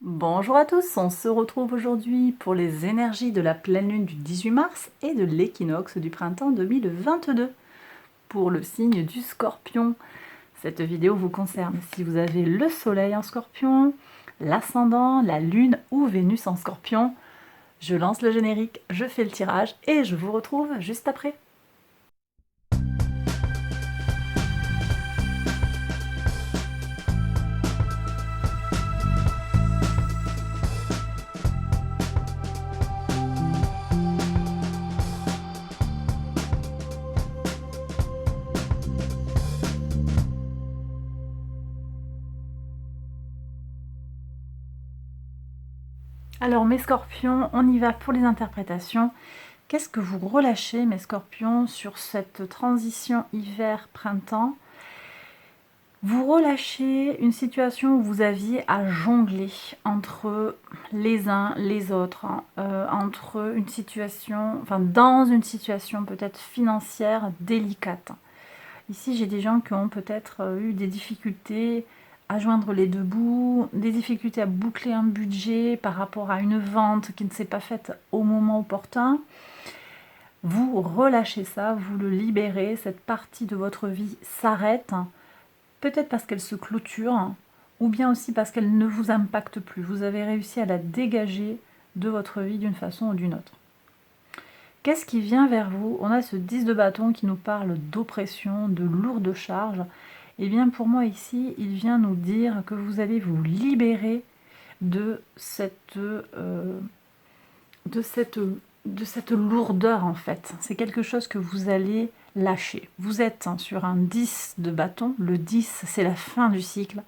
Bonjour à tous, on se retrouve aujourd'hui pour les énergies de la pleine lune du 18 mars et de l'équinoxe du printemps 2022 pour le signe du Scorpion. Cette vidéo vous concerne si vous avez le soleil en Scorpion, l'ascendant, la lune ou Vénus en Scorpion. Je lance le générique, je fais le tirage et je vous retrouve juste après. Alors mes scorpions, on y va pour les interprétations. Qu'est-ce que vous relâchez mes scorpions sur cette transition hiver-printemps? Vous relâchez une situation où vous aviez à jongler entre les uns, les autres, entre une situation, enfin dans une situation peut-être financière délicate. Ici, j'ai des gens qui ont peut-être eu des difficultés à joindre les deux bouts, des difficultés à boucler un budget par rapport à une vente qui ne s'est pas faite au moment opportun. Vous relâchez ça, vous le libérez, cette partie de votre vie s'arrête. Peut-être parce qu'elle se clôture, ou bien aussi parce qu'elle ne vous impacte plus. Vous avez réussi à la dégager de votre vie d'une façon ou d'une autre. Qu'est-ce qui vient vers vous? On a ce 10 de bâton qui nous parle d'oppression, de lourde charge. Et bien pour moi ici, il vient nous dire que vous allez vous libérer de cette lourdeur en fait. C'est quelque chose que vous allez lâcher. Vous êtes sur un 10 de bâton. Le 10, c'est la fin du cycle.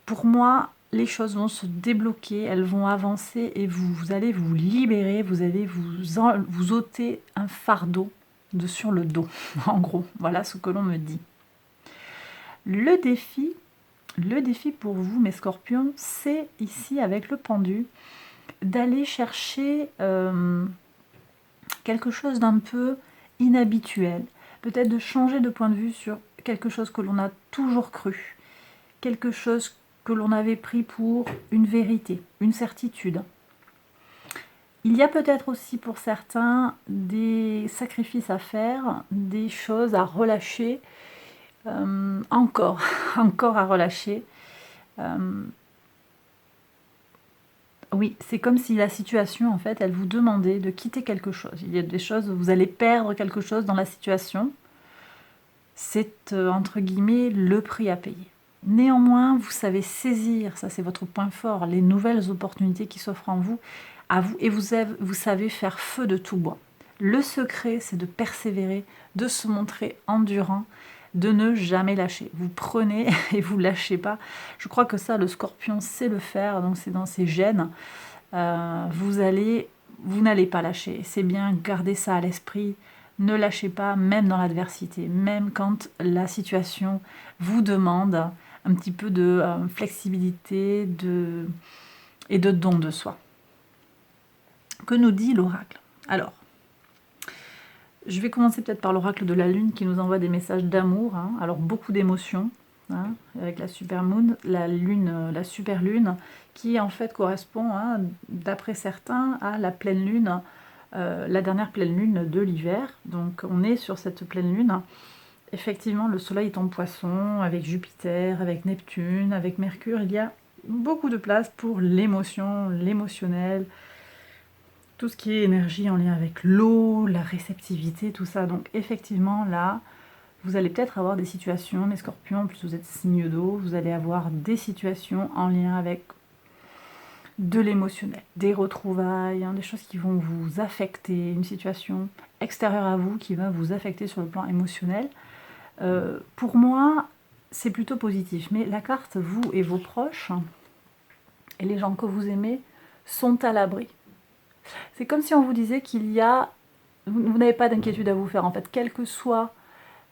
Pour moi, les choses vont se débloquer, elles vont avancer et vous allez vous libérer, vous allez vous ôter un fardeau sur le dos. En gros, voilà ce que l'on me dit. Le défi pour vous, mes scorpions, c'est ici avec le pendu, d'aller chercher quelque chose d'un peu inhabituel, peut-être de changer de point de vue sur quelque chose que l'on a toujours cru, quelque chose que l'on avait pris pour une vérité, une certitude. Il y a peut-être aussi pour certains des sacrifices à faire, des choses à relâcher, encore à relâcher. Oui, c'est comme si la situation, en fait, elle vous demandait de quitter quelque chose. Il y a des choses, vous allez perdre quelque chose dans la situation. C'est, entre guillemets, le prix à payer. Néanmoins, vous savez saisir, ça c'est votre point fort, les nouvelles opportunités qui s'offrent à vous, et vous savez faire feu de tout bois. Le secret, c'est de persévérer, de se montrer endurant, de ne jamais lâcher. Vous prenez et vous lâchez pas. Je crois que ça, le scorpion sait le faire, donc c'est dans ses gènes. Vous n'allez pas lâcher. C'est bien, gardez ça à l'esprit. Ne lâchez pas, même dans l'adversité, même quand la situation vous demande un petit peu de flexibilité et de don de soi. Que nous dit l'oracle? Alors, je vais commencer peut-être par l'oracle de la Lune qui nous envoie des messages d'amour, hein. Alors beaucoup d'émotions, hein, avec la super moon, la lune, la super lune, qui en fait correspond, hein, d'après certains, à la pleine lune, la dernière pleine lune de l'hiver. Donc on est sur cette pleine lune. Effectivement, le soleil est en poisson, avec Jupiter, avec Neptune, avec Mercure. Il y a beaucoup de place pour l'émotion, l'émotionnel, tout ce qui est énergie en lien avec l'eau, la réceptivité, tout ça. Donc effectivement, là, vous allez peut-être avoir des situations, mes scorpions, en plus vous êtes signe d'eau, vous allez avoir des situations en lien avec de l'émotionnel, des retrouvailles, hein, des choses qui vont vous affecter, une situation extérieure à vous qui va vous affecter sur le plan émotionnel. Pour moi, c'est plutôt positif, mais la carte, vous et vos proches, et les gens que vous aimez, sont à l'abri. C'est comme si on vous disait qu'il y a... Vous n'avez pas d'inquiétude à vous faire, en fait, quelle que soit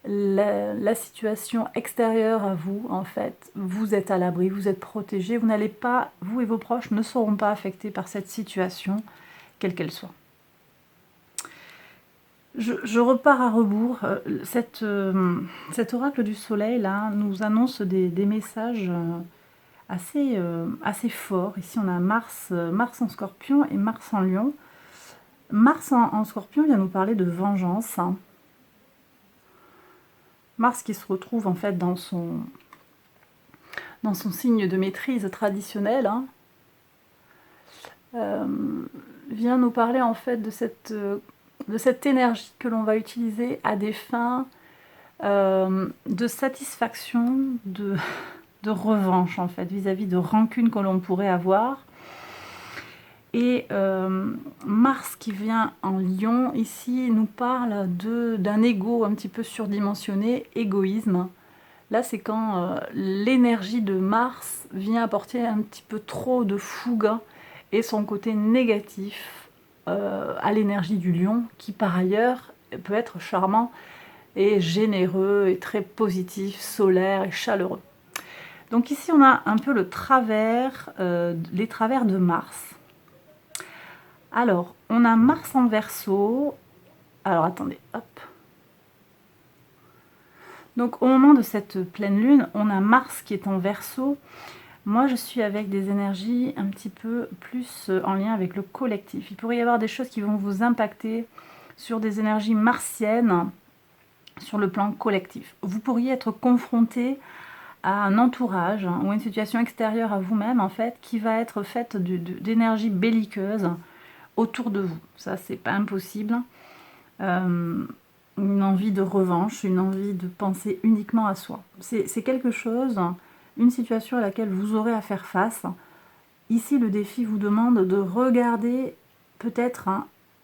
la situation extérieure à vous, en fait, vous êtes à l'abri, vous êtes protégé, vous n'allez pas, vous et vos proches ne seront pas affectés par cette situation, quelle qu'elle soit. Je repars à rebours. Cet oracle du soleil, là, nous annonce des messages assez fort. Ici, on a Mars, Mars en Scorpion et Mars en Lion. Mars en Scorpion vient nous parler de vengeance. Mars qui se retrouve en fait dans son signe de maîtrise traditionnel, vient nous parler en fait de cette énergie que l'on va utiliser à des fins de satisfaction, de revanche en fait, vis-à-vis de rancune que l'on pourrait avoir. Et Mars qui vient en Lion, ici, nous parle d'un ego un petit peu surdimensionné, égoïsme. Là, c'est quand l'énergie de Mars vient apporter un petit peu trop de fougue et son côté négatif à l'énergie du Lion, qui par ailleurs peut être charmant et généreux et très positif, solaire et chaleureux. Donc ici, on a un peu les travers de Mars. Alors, on a Mars en Verseau. Alors, attendez, hop. Donc, au moment de cette pleine lune, on a Mars qui est en Verseau. Moi, je suis avec des énergies un petit peu plus en lien avec le collectif. Il pourrait y avoir des choses qui vont vous impacter sur des énergies martiennes sur le plan collectif. Vous pourriez être confronté à un entourage ou une situation extérieure à vous-même, en fait, qui va être faite d'énergie belliqueuse autour de vous. Ça, c'est pas impossible. Une envie de revanche, une envie de penser uniquement à soi. C'est quelque chose, une situation à laquelle vous aurez à faire face. Ici, le défi vous demande de regarder peut-être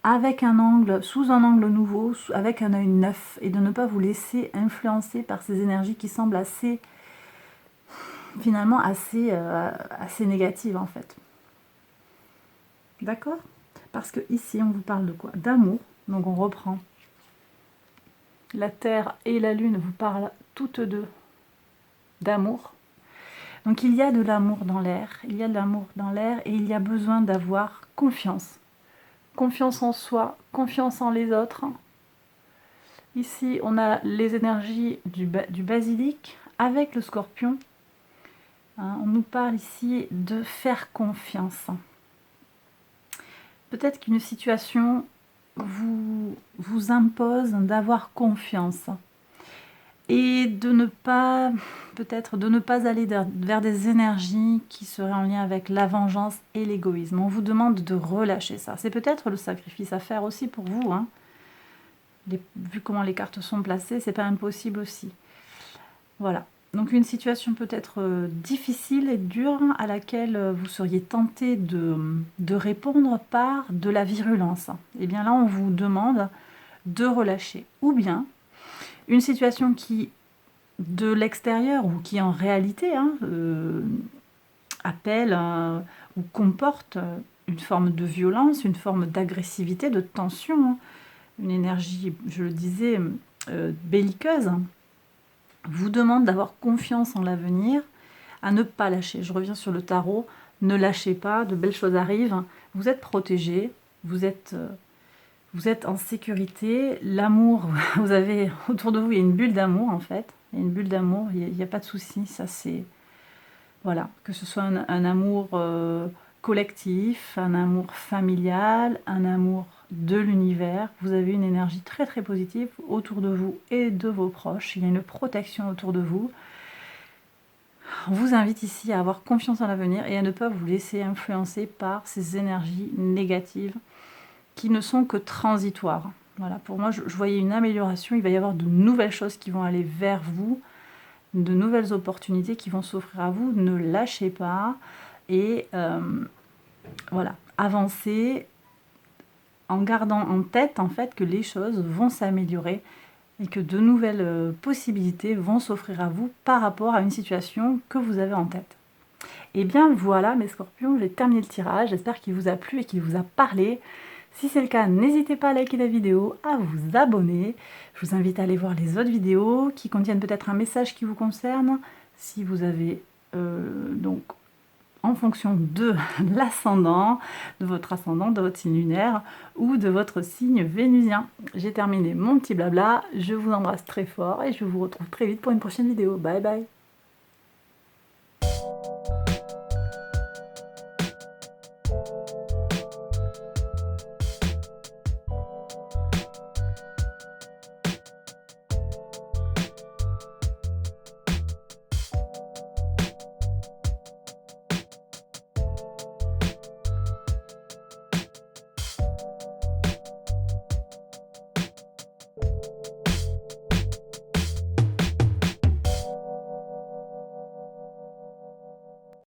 avec un angle, sous un angle nouveau, avec un œil neuf, et de ne pas vous laisser influencer par ces énergies qui semblent finalement assez négatives en fait. D'accord ? Parce que ici, on vous parle de quoi? D'amour. Donc on reprend. La Terre et la Lune vous parlent toutes deux d'amour. Donc il y a de l'amour dans l'air, il y a de l'amour dans l'air et il y a besoin d'avoir confiance. Confiance en soi, confiance en les autres. Ici, on a les énergies du basilic avec le scorpion. On nous parle ici de faire confiance. Peut-être qu'une situation vous impose d'avoir confiance et de ne pas, peut-être, de ne pas aller vers des énergies qui seraient en lien avec la vengeance et l'égoïsme. On vous demande de relâcher ça. C'est peut-être le sacrifice à faire aussi pour vous. Vu comment les cartes sont placées, c'est pas impossible aussi. Voilà. Donc une situation peut-être difficile et dure à laquelle vous seriez tenté de répondre par de la virulence. Et bien là, on vous demande de relâcher. Ou bien une situation qui, de l'extérieur ou qui en réalité appelle ou comporte une forme de violence, une forme d'agressivité, de tension, une énergie, je le disais, belliqueuse, vous demande d'avoir confiance en l'avenir, à ne pas lâcher. Je reviens sur le tarot, ne lâchez pas, de belles choses arrivent, vous êtes protégé, vous êtes en sécurité, l'amour, vous avez autour de vous, il y a une bulle d'amour en fait, il y a une bulle d'amour, il n'y a pas de souci, ça c'est, voilà, que ce soit un amour collectif, un amour familial, un amour de l'univers, vous avez une énergie très très positive autour de vous et de vos proches, il y a une protection autour de vous. On vous invite ici à avoir confiance en l'avenir et à ne pas vous laisser influencer par ces énergies négatives qui ne sont que transitoires. Voilà, pour moi, je voyais une amélioration, il va y avoir de nouvelles choses qui vont aller vers vous, de nouvelles opportunités qui vont s'offrir à vous, ne lâchez pas et voilà, avancez en gardant en tête en fait que les choses vont s'améliorer et que de nouvelles possibilités vont s'offrir à vous par rapport à une situation que vous avez en tête. Et bien voilà mes scorpions, j'ai terminé le tirage, j'espère qu'il vous a plu et qu'il vous a parlé. Si c'est le cas, n'hésitez pas à liker la vidéo, à vous abonner. Je vous invite à aller voir les autres vidéos qui contiennent peut-être un message qui vous concerne. Si vous avez donc en fonction de l'ascendant, de votre ascendant, de votre signe lunaire ou de votre signe vénusien. J'ai terminé mon petit blabla, je vous embrasse très fort et je vous retrouve très vite pour une prochaine vidéo. Bye bye!